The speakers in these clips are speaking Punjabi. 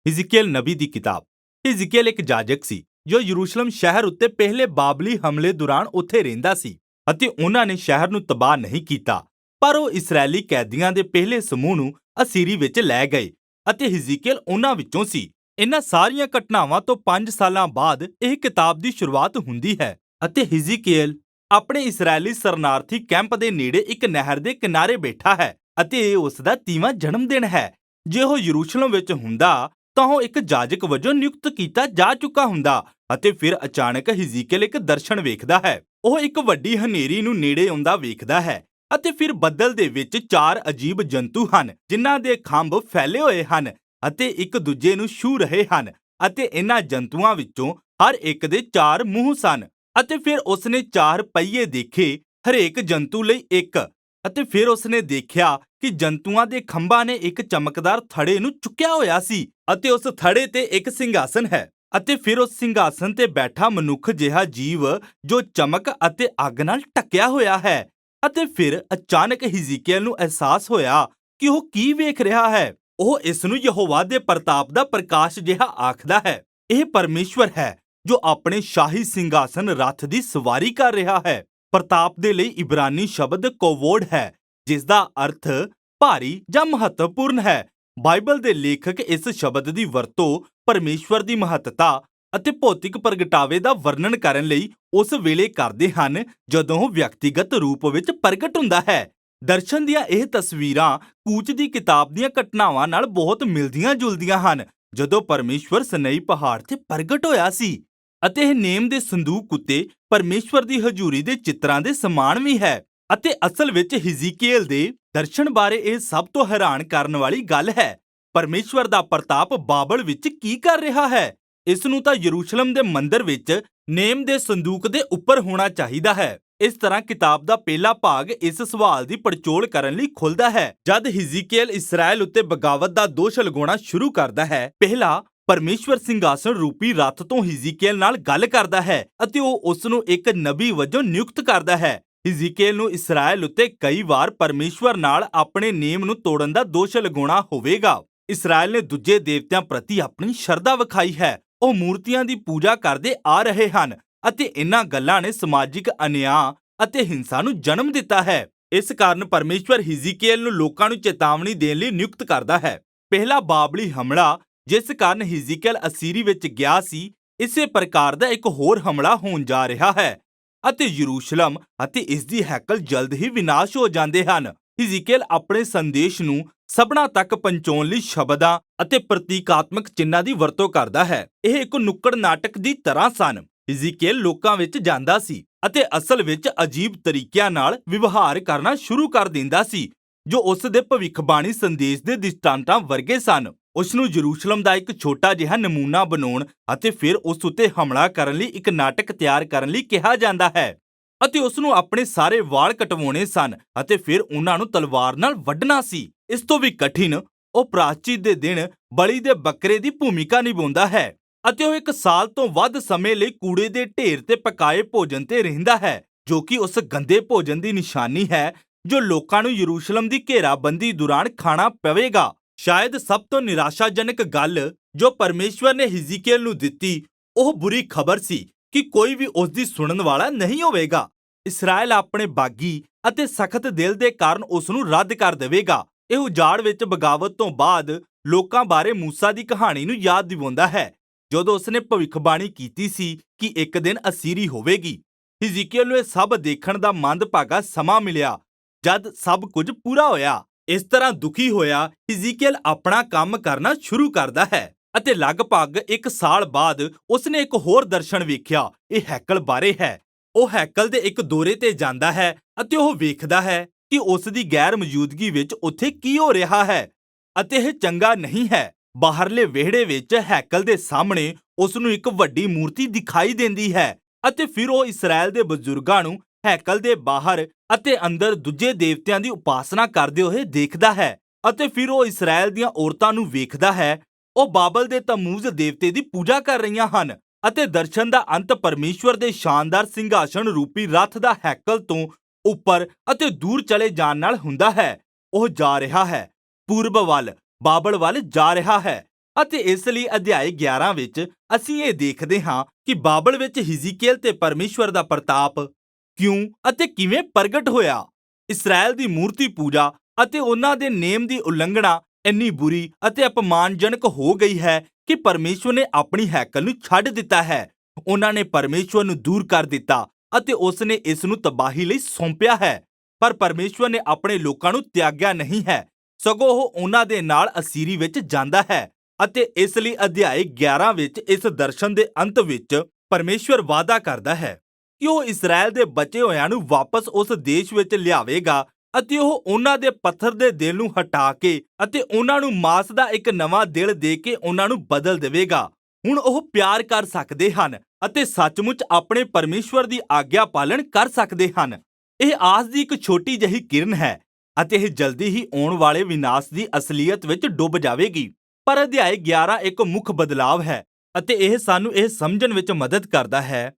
ਹਿਜ਼ਕੀਏਲ ਨਬੀ ਦੀ ਕਿਤਾਬ। ਹਿਜ਼ਕੀਏਲ ਇੱਕ ਜਾਜਕ ਸੀ ਜੋ ਯਰੂਸ਼ਲਮ ਸ਼ਹਿਰ ਉੱਤੇ ਪਹਿਲੇ ਬਾਬਲੀ ਹਮਲੇ ਦੌਰਾਨ ਉੱਥੇ ਰਹਿੰਦਾ ਸੀ ਅਤੇ ਉਹਨਾਂ ਨੇ ਸ਼ਹਿਰ ਨੂੰ ਤਬਾਹ ਨਹੀਂ ਕੀਤਾ, ਪਰ ਉਹ ਇਸਰਾਏਲੀ ਕੈਦੀਆਂ ਦੇ ਪਹਿਲੇ ਸਮੂਹ ਨੂੰ ਅਸੀਰੀ ਵਿੱਚ ਲੈ ਗਏ ਅਤੇ ਹਿਜ਼ਕੀਏਲ ਉਹਨਾਂ ਵਿੱਚੋਂ ਸੀ। ਇਹਨਾਂ ਸਾਰੀਆਂ ਘਟਨਾਵਾਂ ਤੋਂ 5 ਸਾਲਾਂ ਬਾਅਦ ਇਹ ਕਿਤਾਬ ਦੀ ਸ਼ੁਰੂਆਤ ਹੁੰਦੀ ਹੈ ਅਤੇ ਹਿਜ਼ਕੀਏਲ ਆਪਣੇ ਇਸਰਾਏਲੀ ਸ਼ਰਨਾਰਥੀ ਕੈਂਪ ਦੇ ਨੇੜੇ ਇੱਕ ਨਹਿਰ ਦੇ ਕਿਨਾਰੇ ਬੈਠਾ ਹੈ ਅਤੇ ਇਹ ਉਸ ਦਾ 30ਵਾਂ ਜਨਮ ਦਿਨ ਹੈ। ਜੇ ਉਹ ਯਰੂਸ਼ਲਮ ਵਿੱਚ ਹੁੰਦਾ ਤਾਂ ਉਹ ਇੱਕ ਜਾਜਕ ਵਜੋਂ ਨਿਯੁਕਤ ਕੀਤਾ ਜਾ ਚੁੱਕਾ ਹੁੰਦਾ ਅਤੇ ਫਿਰ ਅਚਾਨਕ ਹਿਜ਼ਕੀਏਲ ਇੱਕ ਦਰਸ਼ਨ ਵੇਖਦਾ ਹੈ। ਉਹ ਇੱਕ ਵੱਡੀ ਹਨੇਰੀ ਨੂੰ ਨੇੜੇ ਆਉਂਦਾ ਵੇਖਦਾ ਹੈ ਅਤੇ ਫਿਰ ਬੱਦਲ ਦੇ ਵਿੱਚ 4 ਅਜੀਬ ਜੰਤੂ ਹਨ ਜਿਨ੍ਹਾਂ ਦੇ ਖੰਭ ਫੈਲੇ ਹੋਏ ਹਨ ਅਤੇ ਇੱਕ ਦੂਜੇ ਨੂੰ ਛੂ ਰਹੇ ਹਨ ਅਤੇ ਇਹਨਾਂ ਜੰਤੂਆਂ ਵਿੱਚੋਂ ਹਰ ਇੱਕ ਦੇ 4 ਮੂੰਹ ਸਨ ਅਤੇ ਫਿਰ ਉਸਨੇ 4 ਪਹੀਏ ਦੇਖੇ, ਹਰੇਕ ਜੰਤੂ ਲਈ ਇੱਕ। ਅਤੇ ਫਿਰ ਉਸਨੇ ਦੇਖਿਆ ਕਿ ਜੰਤੂਆਂ ਦੇ ਖੰਭਾਂ ਨੇ ਇੱਕ ਚਮਕਦਾਰ ਥੜੇ ਨੂੰ ਚੁੱਕਿਆ ਹੋਇਆ ਸੀ ਅਤੇ ਉਸ ਥੜੇ ਤੇ ਇੱਕ ਸਿੰਘਾਸਨ ਹੈ ਅਤੇ ਫਿਰ ਉਸ ਸਿੰਘਾਸਨ ਤੇ ਬੈਠਾ ਮਨੁੱਖ ਜਿਹਾ ਜੀਵ ਜੋ ਚਮਕ ਅਤੇ ਅੱਗ ਨਾਲ ਢੱਕਿਆ ਹੋਇਆ ਹੈ। ਅਤੇ ਫਿਰ ਅਚਾਨਕ ਹਿਜ਼ਕੀਏਲ ਨੂੰ ਅਹਿਸਾਸ ਹੋਇਆ ਕਿ ਉਹ ਕੀ ਵੇਖ ਰਿਹਾ ਹੈ। ਉਹ ਇਸ ਨੂੰ ਯਹੋਵਾ ਦੇ ਪ੍ਰਤਾਪ ਦਾ ਪ੍ਰਕਾਸ਼ ਜਿਹਾ ਆਖਦਾ ਹੈ। ਇਹ ਪਰਮੇਸ਼ਵਰ ਹੈ ਜੋ ਆਪਣੇ ਸ਼ਾਹੀ ਸਿੰਘਾਸਨ ਰੱਥ ਦੀ ਸਵਾਰੀ ਕਰ ਰਿਹਾ ਹੈ। ਪ੍ਰਤਾਪ ਦੇ ਲਈ ਇਬਰਾਨੀ ਸ਼ਬਦ ਕੋਵੋਡ ਹੈ ਜਿਸ ਦਾ ਅਰਥ ਭਾਰੀ ਜਾਂ ਮਹੱਤਵਪੂਰਨ ਹੈ। ਬਾਈਬਲ ਦੇ ਲੇਖਕ ਇਸ ਸ਼ਬਦ ਦੀ ਵਰਤੋਂ ਪਰਮੇਸ਼ਵਰ ਦੀ ਮਹੱਤਤਾ ਅਤੇ ਭੌਤਿਕ ਪ੍ਰਗਟਾਵੇ ਦਾ ਵਰਣਨ ਕਰਨ ਲਈ ਉਸ ਵੇਲੇ ਕਰਦੇ ਹਨ ਜਦੋਂ ਉਹ ਵਿਅਕਤੀਗਤ ਰੂਪ ਵਿੱਚ ਪ੍ਰਗਟ ਹੁੰਦਾ ਹੈ। ਦਰਸ਼ਨ ਦੀਆਂ ਇਹ ਤਸਵੀਰਾਂ ਕੂਚ ਦੀ ਕਿਤਾਬ ਦੀਆਂ ਘਟਨਾਵਾਂ ਨਾਲ ਬਹੁਤ ਮਿਲਦੀਆਂ ਜੁਲਦੀਆਂ ਹਨ ਜਦੋਂ ਪਰਮੇਸ਼ਵਰ ਸਨਈ ਪਹਾੜ ਤੇ ਪ੍ਰਗਟ ਹੋਇਆ ਸੀ। ਅਤੇ ਇਹ ਨੇਮ ਦੇ ਸੰਦੂਕ ਉੱਤੇ ਪਰਮੇਸ਼ਵਰ ਦੀ ਹਜ਼ੂਰੀ ਦੇ ਚਿੱਤਰਾਂ ਦੇ ਸਮਾਨ ਵੀ ਹੈ। ਅਤੇ ਅਸਲ ਵਿੱਚ ਹਿਜ਼ਕੀਏਲ ਦੇ ਦਰਸ਼ਨ ਬਾਰੇ ਇਹ ਸਭ ਤੋਂ ਹੈਰਾਨ ਕਰਨ ਵਾਲੀ ਗੱਲ ਹੈ। ਪਰਮੇਸ਼ਵਰ ਦਾ ਪ੍ਰਤਾਪ ਬਾਬਲ ਵਿੱਚ ਕੀ ਕਰ ਰਿਹਾ ਹੈ? ਇਸ ਨੂੰ ਤਾਂ ਯਰੂਸ਼ਲਮ ਦੇ ਮੰਦਰ ਵਿੱਚ ਨੇਮ ਦੇ ਸੰਦੂਕ ਦੇ ਉੱਪਰ ਹੋਣਾ ਚਾਹੀਦਾ ਹੈ। ਇਸ ਤਰ੍ਹਾਂ ਕਿਤਾਬ ਦਾ ਪਹਿਲਾ ਭਾਗ ਇਸ ਸਵਾਲ ਦੀ ਪੜਚੋਲ ਕਰਨ ਲਈ ਖੁੱਲਦਾ ਹੈ। ਜਦ ਹਿਜ਼ਕੀਏਲ ਇਸਰਾਏਲ ਉੱਤੇ ਬਗਾਵਤ ਦਾ ਦੋਸ਼ ਲਗਾਉਣਾ ਸ਼ੁਰੂ ਕਰਦਾ ਹੈ, ਪਹਿਲਾ ਪਰਮੇਸ਼ਵਰ ਸਿੰਘਾਸਨ ਰੂਪੀ ਰੱਥ ਤੋਂ ਹਿਜ਼ਕੀਏਲ ਨਾਲ ਗੱਲ ਕਰਦਾ ਹੈ ਅਤੇ ਉਹ ਉਸ ਨੂੰ ਇੱਕ ਨਬੀ ਵਜੋਂ ਨਿਯੁਕਤ ਕਰਦਾ ਹੈ। ਹਿਜ਼ਕੀਏਲ ਨੂੰ ਇਸਰਾਏਲ ਉੱਤੇ ਕਈ ਵਾਰ ਪਰਮੇਸ਼ਵਰ ਨਾਲ ਆਪਣੇ ਨੇਮ ਨੂੰ ਤੋੜਨ ਦਾ ਦੋਸ਼ ਲਗਾਉਣਾ ਹੋਵੇਗਾ। ਇਸਰਾਏਲ ਨੇ ਦੂਜੇ ਦੇਵਤਿਆਂ ਪ੍ਰਤੀ ਆਪਣੀ ਸ਼ਰਧਾ ਵਿਖਾਈ ਹੈ। ਉਹ ਮੂਰਤੀਆਂ ਦੀ ਪੂਜਾ ਕਰਦੇ ਆ ਰਹੇ ਹਨ ਅਤੇ ਇਹਨਾਂ ਗੱਲਾਂ ਨੇ ਸਮਾਜਿਕ ਅਨਿਆਂ ਅਤੇ ਹਿੰਸਾ ਨੂੰ ਜਨਮ ਦਿੱਤਾ ਹੈ। ਇਸ ਕਾਰਨ ਪਰਮੇਸ਼ਵਰ ਹਿਜ਼ਕੀਏਲ ਨੂੰ ਲੋਕਾਂ ਨੂੰ ਚੇਤਾਵਨੀ ਦੇਣ ਲਈ ਨਿਯੁਕਤ ਕਰਦਾ ਹੈ। ਪਹਿਲਾ ਬਾਬਲੀ ਹਮਲਾ ਜਿਸ ਕਾਰਨ ਹਿਜ਼ਕੀਏਲ ਅਸੀਰੀ ਵਿੱਚ ਗਿਆ ਸੀ, ਇਸੇ ਪ੍ਰਕਾਰ ਦਾ ਇੱਕ ਹੋਰ ਹਮਲਾ ਹੋਣ ਜਾ ਰਿਹਾ ਹੈ ਅਤੇ ਯਰੂਸ਼ਲਮ ਅਤੇ ਇਸ ਦੀ ਹੈਕਲ ਜਲਦ ਹੀ ਵਿਨਾਸ਼ ਹੋ ਜਾਂਦੇ ਹਨ। ਹਿਜ਼ਕੀਏਲ ਆਪਣੇ ਸੰਦੇਸ਼ ਨੂੰ ਸਭਨਾਂ ਤੱਕ ਪਹੁੰਚਾਉਣ ਲਈ ਸ਼ਬਦਾਂ ਅਤੇ ਪ੍ਰਤੀਕਾਤਮਕ ਚਿੰਨ੍ਹਾਂ ਦੀ ਵਰਤੋਂ ਕਰਦਾ ਹੈ। ਇਹ ਇੱਕ ਨੁੱਕੜ ਨਾਟਕ ਦੀ ਤਰ੍ਹਾਂ ਸਨ। ਹਿਜ਼ਕੀਏਲ ਲੋਕਾਂ ਵਿੱਚ ਜਾਂਦਾ ਸੀ ਅਤੇ ਅਸਲ ਵਿੱਚ ਅਜੀਬ ਤਰੀਕਿਆਂ ਨਾਲ ਵਿਵਹਾਰ ਕਰਨਾ ਸ਼ੁਰੂ ਕਰ ਦਿੰਦਾ ਸੀ ਜੋ ਉਸ ਦੇ ਭਵਿੱਖਬਾਣੀ ਸੰਦੇਸ਼ ਦੇ ਦ੍ਰਿਸ਼ਟਾਂਤਾਂ ਵਰਗੇ ਸਨ। ਉਸ ਨੂੰ ਯਰੂਸ਼ਲਮ ਦਾ ਇੱਕ ਛੋਟਾ ਜਿਹਾ ਨਮੂਨਾ ਬਣਾਉਣ ਅਤੇ ਫਿਰ ਉਸ ਉੱਤੇ ਹਮਲਾ ਕਰਨ ਲਈ ਇੱਕ ਨਾਟਕ ਤਿਆਰ ਕਰਨ ਲਈ ਕਿਹਾ ਜਾਂਦਾ ਹੈ ਅਤੇ ਉਸ ਨੂੰ ਆਪਣੇ ਸਾਰੇ ਵਾਲ ਕਟਵਾਉਣੇ ਸਨ ਅਤੇ ਫਿਰ ਉਹਨਾਂ ਨੂੰ ਤਲਵਾਰ ਨਾਲ ਵੱਢਣਾ ਸੀ। ਇਸ ਤੋਂ ਵੀ ਕਠਿਨ, ਉਹ ਪ੍ਰਾਇਸ਼ਚਿਤ ਦੇ ਦਿਨ ਬਲੀ ਦੇ ਬੱਕਰੇ ਦੀ ਭੂਮਿਕਾ ਨਿਭਾਉਂਦਾ ਹੈ ਅਤੇ ਉਹ 1 ਸਾਲ ਤੋਂ ਵੱਧ ਸਮੇਂ ਲਈ ਕੂੜੇ ਦੇ ਢੇਰ ਤੇ ਪਕਾਏ ਭੋਜਨ ਤੇ ਰਹਿੰਦਾ ਹੈ ਜੋ ਕਿ ਉਸ ਗੰਦੇ ਭੋਜਨ ਦੀ ਨਿਸ਼ਾਨੀ ਹੈ ਜੋ ਲੋਕਾਂ ਨੂੰ ਯਰੂਸ਼ਲਮ ਦੀ ਘੇਰਾਬੰਦੀ ਦੌਰਾਨ ਖਾਣਾ ਪਵੇਗਾ। ਸ਼ਾਇਦ ਸਭ ਤੋਂ ਨਿਰਾਸ਼ਾਜਨਕ ਗੱਲ ਜੋ ਪਰਮੇਸ਼ਵਰ ਨੇ ਹਿਜ਼ਕੀਏਲ ਨੂੰ ਦਿੱਤੀ ਉਹ ਬੁਰੀ ਖਬਰ ਸੀ ਕਿ ਕੋਈ ਵੀ ਉਸ ਦੀ ਸੁਣਨ ਵਾਲਾ ਨਹੀਂ ਹੋਵੇਗਾ। ਇਸਰਾਏਲ ਆਪਣੇ ਬਾਗੀ ਅਤੇ ਸਖਤ ਦਿਲ ਦੇ ਕਾਰਨ ਉਸ ਨੂੰ ਰੱਦ ਕਰ ਦੇਵੇਗਾ। ਇਹ ਉਜਾੜ ਵਿੱਚ ਬਗਾਵਤ ਤੋਂ ਬਾਅਦ ਲੋਕਾਂ ਬਾਰੇ ਮੂਸਾ ਦੀ ਕਹਾਣੀ ਨੂੰ ਯਾਦ ਦਿਵਾਉਂਦਾ ਹੈ ਜਦੋਂ ਉਸਨੇ ਭਵਿੱਖਬਾਣੀ ਕੀਤੀ ਸੀ ਕਿ ਇੱਕ ਦਿਨ ਅਸੀਰੀ ਹੋਵੇਗੀ। ਹਿਜ਼ਕੀਏਲ ਨੂੰ ਇਹ ਸਭ ਦੇਖਣ ਦਾ ਮੰਦਭਾਗਾ ਸਮਾਂ ਮਿਲਿਆ ਜਦ ਸਭ ਕੁਝ ਪੂਰਾ ਹੋਇਆ। ਇਸ ਤਰ੍ਹਾਂ ਦੁਖੀ ਹੋਇਆ ਹਿਜ਼ਕੀਏਲ ਆਪਣਾ ਕੰਮ ਕਰਨਾ ਸ਼ੁਰੂ ਕਰਦਾ ਹੈ ਅਤੇ ਲਗਭਗ 1 ਸਾਲ ਬਾਅਦ ਉਸਨੇ ਇੱਕ ਹੋਰ ਦਰਸ਼ਨ ਵੇਖਿਆ। ਇਹ ਹੈਕਲ ਬਾਰੇ ਹੈ। ਉਹ ਹੈਕਲ ਦੇ ਇੱਕ ਦੌਰੇ ਤੇ ਜਾਂਦਾ ਹੈ ਅਤੇ ਉਹ ਵੇਖਦਾ ਹੈ ਕਿ ਉਸ ਦੀ ਗੈਰ ਮੌਜੂਦਗੀ ਵਿੱਚ ਉੱਥੇ ਕੀ ਹੋ ਰਿਹਾ ਹੈ ਅਤੇ ਇਹ ਚੰਗਾ ਨਹੀਂ ਹੈ। ਬਾਹਰਲੇ ਵਿਹੜੇ ਵਿੱਚ ਹੈਕਲ ਦੇ ਸਾਹਮਣੇ ਉਸ ਨੂੰ ਇੱਕ ਵੱਡੀ ਮੂਰਤੀ ਦਿਖਾਈ ਦਿੰਦੀ ਹੈ ਅਤੇ ਫਿਰ ਉਹ ਇਸਰਾਏਲ ਦੇ ਬਜ਼ੁਰਗਾਂ ਨੂੰ ਹੈਕਲ ਦੇ ਬਾਹਰ ਅਤੇ ਅੰਦਰ ਦੂਜੇ ਦੇਵਤਿਆਂ ਦੀ ਉਪਾਸਨਾ ਕਰਦੇ ਹੋਏ ਦੇਖਦਾ ਹੈ ਅਤੇ ਫਿਰ ਉਹ ਇਸਰਾਏਲ ਦੀਆਂ ਔਰਤਾਂ ਨੂੰ ਵੇਖਦਾ ਹੈ। ਉਹ ਬਾਬਲ ਦੇ ਤਮੂਜ਼ ਦੇਵਤੇ ਦੀ ਪੂਜਾ ਕਰ ਰਹੀਆਂ ਹਨ ਅਤੇ ਦਰਸ਼ਨ ਦਾ ਅੰਤ ਪਰਮੇਸ਼ਵਰ ਦੇ ਸ਼ਾਨਦਾਰ ਸਿੰਘਾਸਨ ਰੂਪੀ ਰੱਥ ਦਾ ਹੈਕਲ ਤੋਂ ਉੱਪਰ ਅਤੇ ਦੂਰ ਚਲੇ ਜਾਣ ਨਾਲ ਹੁੰਦਾ ਹੈ। ਉਹ ਜਾ ਰਿਹਾ ਹੈ, ਪੂਰਬ ਵੱਲ, ਬਾਬਲ ਵੱਲ ਜਾ ਰਿਹਾ ਹੈ ਅਤੇ ਇਸ ਲਈ ਅਧਿਆਇ 11 ਵਿੱਚ ਅਸੀਂ ਇਹ ਦੇਖਦੇ ਹਾਂ ਕਿ ਬਾਬਲ ਵਿੱਚ ਹਿਜ਼ਕੀਏਲ ਤੇ ਪਰਮੇਸ਼ਵਰ ਦਾ ਪ੍ਰਤਾਪ ਕਿਉਂ ਅਤੇ ਕਿਵੇਂ ਪ੍ਰਗਟ ਹੋਇਆ। ਇਸਰਾਇਲ ਦੀ ਮੂਰਤੀ ਪੂਜਾ ਅਤੇ ਉਹਨਾਂ ਦੇ ਨੇਮ ਦੀ ਉਲੰਘਣਾ ਇੰਨੀ ਬੁਰੀ ਅਤੇ ਅਪਮਾਨਜਨਕ ਹੋ ਗਈ ਹੈ ਕਿ ਪਰਮੇਸ਼ਵਰ ਨੇ ਆਪਣੀ ਹੈਕਲ ਨੂੰ ਛੱਡ ਦਿੱਤਾ ਹੈ। ਉਹਨਾਂ ਨੇ ਪਰਮੇਸ਼ਵਰ ਨੂੰ ਦੂਰ ਕਰ ਦਿੱਤਾ ਅਤੇ ਉਸ ਨੇ ਇਸ ਨੂੰ ਤਬਾਹੀ ਲਈ ਸੌਂਪਿਆ ਹੈ। ਪਰ ਪਰਮੇਸ਼ਵਰ ਨੇ ਆਪਣੇ ਲੋਕਾਂ ਨੂੰ ਤਿਆਗਿਆ ਨਹੀਂ ਹੈ, ਸਗੋਂ ਉਹ ਉਹਨਾਂ ਦੇ ਨਾਲ ਅਸੀਰੀ ਵਿੱਚ ਜਾਂਦਾ ਹੈ। ਅਤੇ ਇਸ ਲਈ ਅਧਿਆਇ 11 ਵਿੱਚ ਇਸ ਦਰਸ਼ਨ ਦੇ ਅੰਤ ਵਿੱਚ ਪਰਮੇਸ਼ਵਰ ਵਾਅਦਾ ਕਰਦਾ ਹੈ ਕਿ ਉਹ ਇਸਰਾਇਲ ਦੇ ਬਚੇ ਹੋਇਆਂ ਨੂੰ ਵਾਪਸ ਉਸ ਦੇਸ਼ ਵਿੱਚ ਲਿਆਵੇਗਾ ਅਤੇ ਉਹ ਉਹਨਾਂ ਦੇ ਪੱਥਰ ਦੇ ਦਿਲ ਨੂੰ ਹਟਾ ਕੇ ਅਤੇ ਉਹਨਾਂ ਨੂੰ ਮਾਂਸ ਦਾ ਇੱਕ ਨਵਾਂ ਦਿਲ ਦੇ ਕੇ ਉਹਨਾਂ ਨੂੰ ਬਦਲ ਦੇਵੇਗਾ। ਹੁਣ ਉਹ ਪਿਆਰ ਕਰ ਸਕਦੇ ਹਨ ਅਤੇ ਸੱਚਮੁੱਚ ਆਪਣੇ ਪਰਮੇਸ਼ਵਰ ਦੀ ਆਗਿਆ ਪਾਲਣ ਕਰ ਸਕਦੇ ਹਨ। ਇਹ ਆਸ ਦੀ ਇੱਕ ਛੋਟੀ ਜਿਹੀ ਕਿਰਨ ਹੈ ਅਤੇ ਇਹ ਜਲਦੀ ਹੀ ਆਉਣ ਵਾਲੇ ਵਿਨਾਸ਼ ਦੀ ਅਸਲੀਅਤ ਵਿੱਚ ਡੁੱਬ ਜਾਵੇਗੀ। ਪਰ ਅਧਿਆਇ 11 ਇੱਕ ਮੁੱਖ ਬਦਲਾਵ ਹੈ ਅਤੇ ਇਹ ਸਾਨੂੰ ਇਹ ਸਮਝਣ ਵਿੱਚ ਮਦਦ ਕਰਦਾ ਹੈ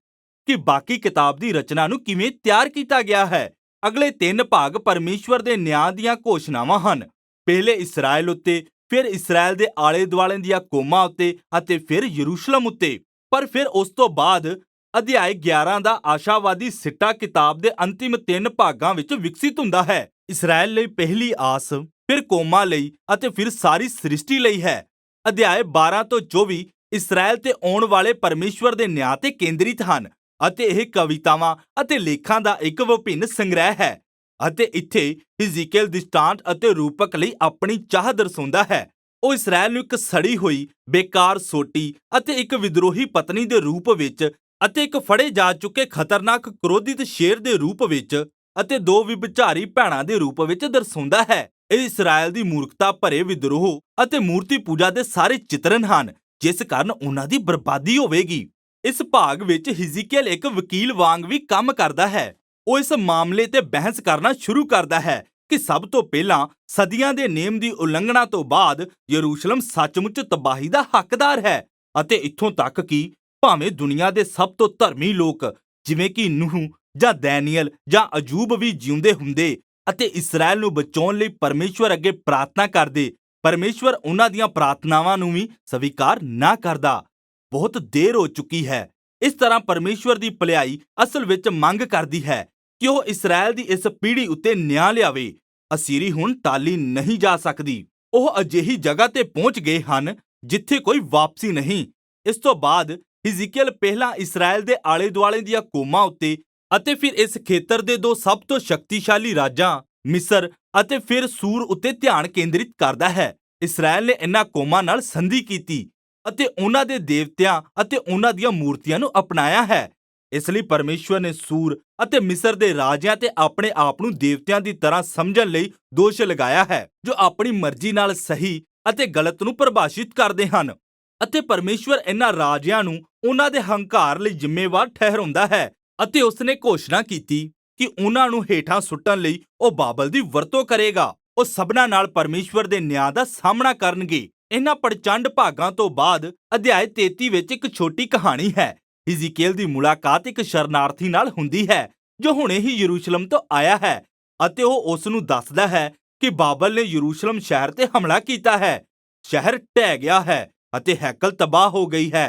ਕਿ ਬਾਕੀ ਕਿਤਾਬ ਦੀ ਰਚਨਾ ਨੂੰ ਕਿਵੇਂ ਤਿਆਰ ਕੀਤਾ ਗਿਆ ਹੈ। ਅਗਲੇ 3 ਭਾਗ ਪਰਮੇਸ਼ਵਰ ਦੇ ਨਿਆਂ ਦੀਆਂ ਘੋਸ਼ਣਾਵਾਂ ਹਨ। ਪਹਿਲੇ ਇਸਰਾਇਲ ਉੱਤੇ, ਫਿਰ ਇਸਰਾਇਲ ਦੇ ਆਲੇ ਦੁਆਲੇ ਦੀਆਂ ਕੌਮਾਂ ਉੱਤੇ ਅਤੇ ਫਿਰ ਯਰੂਸ਼ਲਮ ਉੱਤੇ। ਪਰ ਫਿਰ ਉਸ ਤੋਂ ਬਾਅਦ ਅਧਿਆਇ 11 ਦਾ ਆਸ਼ਾਵਾਦੀ ਸਿੱਟਾ ਕਿਤਾਬ ਦੇ ਅੰਤਿਮ 3 ਭਾਗਾਂ ਵਿੱਚ ਵਿਕਸਿਤ ਹੁੰਦਾ ਹੈ। ਇਸਰਾਇਲ ਲਈ ਪਹਿਲੀ ਆਸ, ਫਿਰ ਕੌਮਾਂ ਲਈ ਅਤੇ ਫਿਰ ਸਾਰੀ ਸ੍ਰਿਸ਼ਟੀ ਲਈ ਹੈ। ਅਧਿਆਇ 12 ਤੋਂ 24 ਇਸਰਾਇਲ ਤੇ ਆਉਣ ਵਾਲੇ ਪਰਮੇਸ਼ਵਰ ਦੇ ਨਿਆਂ ਤੇ ਕੇਂਦਰਿਤ ਹਨ ਅਤੇ ਇਹ ਕਵਿਤਾਵਾਂ ਅਤੇ ਲੇਖਾਂ ਦਾ ਇੱਕ ਵਿਭਿੰਨ ਸੰਗ੍ਰਹਿ ਹੈ। ਅਤੇ ਇੱਥੇ ਹਿਜ਼ਕੀਏਲ ਦ੍ਰਿਸ਼ਟਾਂਤ ਅਤੇ ਰੂਪਕ ਲਈ ਆਪਣੀ ਚਾਹ ਦਰਸਾਉਂਦਾ ਹੈ। ਉਹ ਇਸਰਾਇਲ ਨੂੰ ਇੱਕ ਸੜੀ ਹੋਈ, ਬੇਕਾਰ ਸੋਟੀ ਅਤੇ ਇੱਕ ਵਿਦਰੋਹੀ ਪਤਨੀ ਦੇ ਰੂਪ ਵਿੱਚ ਅਤੇ ਇੱਕ ਫੜੇ ਜਾ ਚੁੱਕੇ ਖਤਰਨਾਕ ਕ੍ਰੋਧਿਤ ਸ਼ੇਰ ਦੇ ਰੂਪ ਵਿੱਚ ਅਤੇ 2 ਵਿਭਚਾਰੀ ਭੈਣਾਂ ਦੇ ਰੂਪ ਵਿੱਚ ਦਰਸਾਉਂਦਾ ਹੈ। ਇਹ ਇਸਰਾਇਲ ਦੀ ਮੂਰਖਤਾ ਭਰੇ ਵਿਦਰੋਹ ਅਤੇ ਮੂਰਤੀ ਪੂਜਾ ਦੇ ਸਾਰੇ ਚਿਤਰਨ ਹਨ, ਜਿਸ ਕਾਰਨ ਉਹਨਾਂ ਦੀ ਬਰਬਾਦੀ ਹੋਵੇਗੀ। ਇਸ ਭਾਗ ਵਿੱਚ ਹਿਜ਼ਕੀਏਲ ਇੱਕ ਵਕੀਲ ਵਾਂਗ ਵੀ ਕੰਮ ਕਰਦਾ ਹੈ। ਉਹ ਇਸ ਮਾਮਲੇ ਤੇ ਬਹਿਸ ਕਰਨਾ ਸ਼ੁਰੂ ਕਰਦਾ ਹੈ ਕਿ ਸਭ ਤੋਂ ਪਹਿਲਾਂ ਸਦੀਆਂ ਦੇ ਨੇਮ ਦੀ ਉਲੰਘਣਾ ਤੋਂ ਬਾਅਦ ਯਰੂਸ਼ਲਮ ਸੱਚਮੁੱਚ ਤਬਾਹੀ ਦਾ ਹੱਕਦਾਰ ਹੈ ਅਤੇ ਇੱਥੋਂ ਤੱਕ ਕਿ ਭਾਵੇਂ ਦੁਨੀਆ ਦੇ ਸਭ ਤੋਂ ਧਰਮੀ ਲੋਕ ਜਿਵੇਂ ਕਿ ਨੂਹ ਜਾਂ ਦੈਨੀਅਲ ਜਾਂ ਅਯੂਬ ਵੀ ਜਿਉਂਦੇ ਹੁੰਦੇ ਅਤੇ ਇਸਰਾਇਲ ਨੂੰ ਬਚਾਉਣ ਲਈ ਪਰਮੇਸ਼ਵਰ ਅੱਗੇ ਪ੍ਰਾਰਥਨਾ ਕਰਦੇ, ਪਰਮੇਸ਼ਵਰ ਉਹਨਾਂ ਦੀਆਂ ਪ੍ਰਾਰਥਨਾਵਾਂ ਨੂੰ ਵੀ ਸਵੀਕਾਰ ਨਾ ਕਰਦਾ। ਬਹੁਤ ਦੇਰ ਹੋ ਚੁੱਕੀ ਹੈ। ਇਸ ਤਰ੍ਹਾਂ ਪਰਮੇਸ਼ਵਰ ਦੀ ਭਲਾਈ ਅਸਲ ਵਿੱਚ ਮੰਗ ਕਰਦੀ ਹੈ ਕਿ ਉਹ ਇਸਰਾਇਲ ਦੀ ਇਸ ਪੀੜ੍ਹੀ ਉੱਤੇ ਨਿਆਂ ਲਿਆਵੇ। ਅਸੀਰੀ ਹੁਣ ਟਾਲੀ ਨਹੀਂ ਜਾ ਸਕਦੀ। ਉਹ ਅਜਿਹੀ ਜਗ੍ਹਾ ਤੇ ਪਹੁੰਚ ਗਏ ਹਨ ਜਿੱਥੇ ਕੋਈ ਵਾਪਸੀ ਨਹੀਂ। ਇਸ ਤੋਂ ਬਾਅਦ ਹਿਜ਼ਕੀਏਲ ਪਹਿਲਾਂ ਇਸਰਾਇਲ ਦੇ ਆਲੇ ਦੁਆਲੇ ਦੀਆਂ ਕੌਮਾਂ ਉੱਤੇ ਅਤੇ ਫਿਰ ਇਸ ਖੇਤਰ ਦੇ 2 ਸਭ ਤੋਂ ਸ਼ਕਤੀਸ਼ਾਲੀ ਰਾਜਾਂ ਮਿਸਰ ਅਤੇ ਫਿਰ ਸੂਰ ਉੱਤੇ ਧਿਆਨ ਕੇਂਦਰਿਤ ਕਰਦਾ ਹੈ। ਇਸਰਾਇਲ ਨੇ ਇਹਨਾਂ ਕੌਮਾਂ ਨਾਲ ਸੰਧੀ ਕੀਤੀ ਅਤੇ ਉਹਨਾਂ ਦੇ ਦੇਵਤਿਆਂ ਅਤੇ ਉਹਨਾਂ ਦੀਆਂ ਮੂਰਤੀਆਂ ਨੂੰ ਅਪਣਾਇਆ ਹੈ। ਇਸ ਲਈ ਪਰਮੇਸ਼ਵਰ ਨੇ ਸੂਰ ਅਤੇ ਮਿਸਰ ਦੇ ਰਾਜਿਆਂ ਤੇ ਆਪਣੇ ਆਪ ਨੂੰ ਦੇਵਤਿਆਂ ਦੀ ਤਰ੍ਹਾਂ ਸਮਝਣ ਲਈ ਦੋਸ਼ ਲਗਾਇਆ ਹੈ, ਜੋ ਆਪਣੀ ਮਰਜ਼ੀ ਨਾਲ ਸਹੀ ਅਤੇ ਗਲਤ ਨੂੰ ਪਰਿਭਾਸ਼ਿਤ ਕਰਦੇ ਹਨ। ਅਤੇ ਪਰਮੇਸ਼ਵਰ ਇਹਨਾਂ ਰਾਜਿਆਂ ਨੂੰ ਉਹਨਾਂ ਦੇ ਹੰਕਾਰ ਲਈ ਜ਼ਿੰਮੇਵਾਰ ਠਹਿਰਾਉਂਦਾ ਹੈ ਅਤੇ ਉਸਨੇ ਘੋਸ਼ਣਾ ਕੀਤੀ ਕਿ ਉਹਨਾਂ ਨੂੰ ਹੇਠਾਂ ਸੁੱਟਣ ਲਈ ਉਹ ਬਾਬਲ ਦੀ ਵਰਤੋਂ ਕਰੇਗਾ। ਉਹ ਸਭਨਾਂ ਨਾਲ ਪਰਮੇਸ਼ਵਰ ਦੇ ਨਿਆਂ ਦਾ ਸਾਹਮਣਾ ਕਰਨਗੇ। ਇਹਨਾਂ ਪ੍ਰਚੰਡ ਭਾਗਾਂ ਤੋਂ ਬਾਅਦ ਅਧਿਆਇ 33 ਵਿੱਚ ਇੱਕ ਛੋਟੀ ਕਹਾਣੀ ਹੈ। ਹਿਜ਼ਕੀਏਲ ਦੀ ਮੁਲਾਕਾਤ ਇੱਕ ਸ਼ਰਨਾਰਥੀ ਨਾਲ ਹੁੰਦੀ ਹੈ ਜੋ ਹੁਣੇ ਹੀ ਯਰੂਸ਼ਲਮ ਤੋਂ ਆਇਆ ਹੈ ਅਤੇ ਉਹ ਉਸ ਨੂੰ ਦੱਸਦਾ ਹੈ ਕਿ ਬਾਬਲ ਨੇ ਯਰੂਸ਼ਲਮ ਸ਼ਹਿਰ ਤੇ ਹਮਲਾ ਕੀਤਾ ਹੈ। ਸ਼ਹਿਰ ਢਹਿ ਗਿਆ ਹੈ ਅਤੇ ਹੈਕਲ ਤਬਾਹ ਹੋ ਗਈ ਹੈ।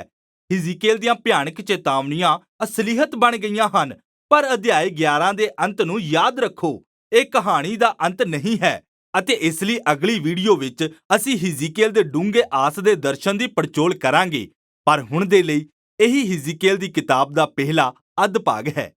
ਹਿਜ਼ਕੀਏਲ ਦੀਆਂ ਭਿਆਨਕ ਚੇਤਾਵਨੀਆਂ ਅਸਲੀਅਤ ਬਣ ਗਈਆਂ ਹਨ। ਪਰ ਅਧਿਆਇ 11 ਦੇ ਅੰਤ ਨੂੰ ਯਾਦ ਰੱਖੋ, ਇਹ ਕਹਾਣੀ ਦਾ ਅੰਤ ਨਹੀਂ ਹੈ ਅਤੇ ਇਸ ਲਈ ਅਗਲੀ ਵੀਡੀਓ ਵਿੱਚ ਅਸੀਂ ਹਿਜ਼ਕੀਏਲ ਦੇ ਡੂੰਘੇ ਆਸ ਦੇ ਦਰਸ਼ਨ ਦੀ ਪੜਚੋਲ ਕਰਾਂਗੇ। ਪਰ ਹੁਣ ਦੇ ਲਈ ਇਹੀ ਹਿਜ਼ਕੀਏਲ ਦੀ ਕਿਤਾਬ ਦਾ ਪਹਿਲਾ ਅੱਧ ਭਾਗ ਹੈ।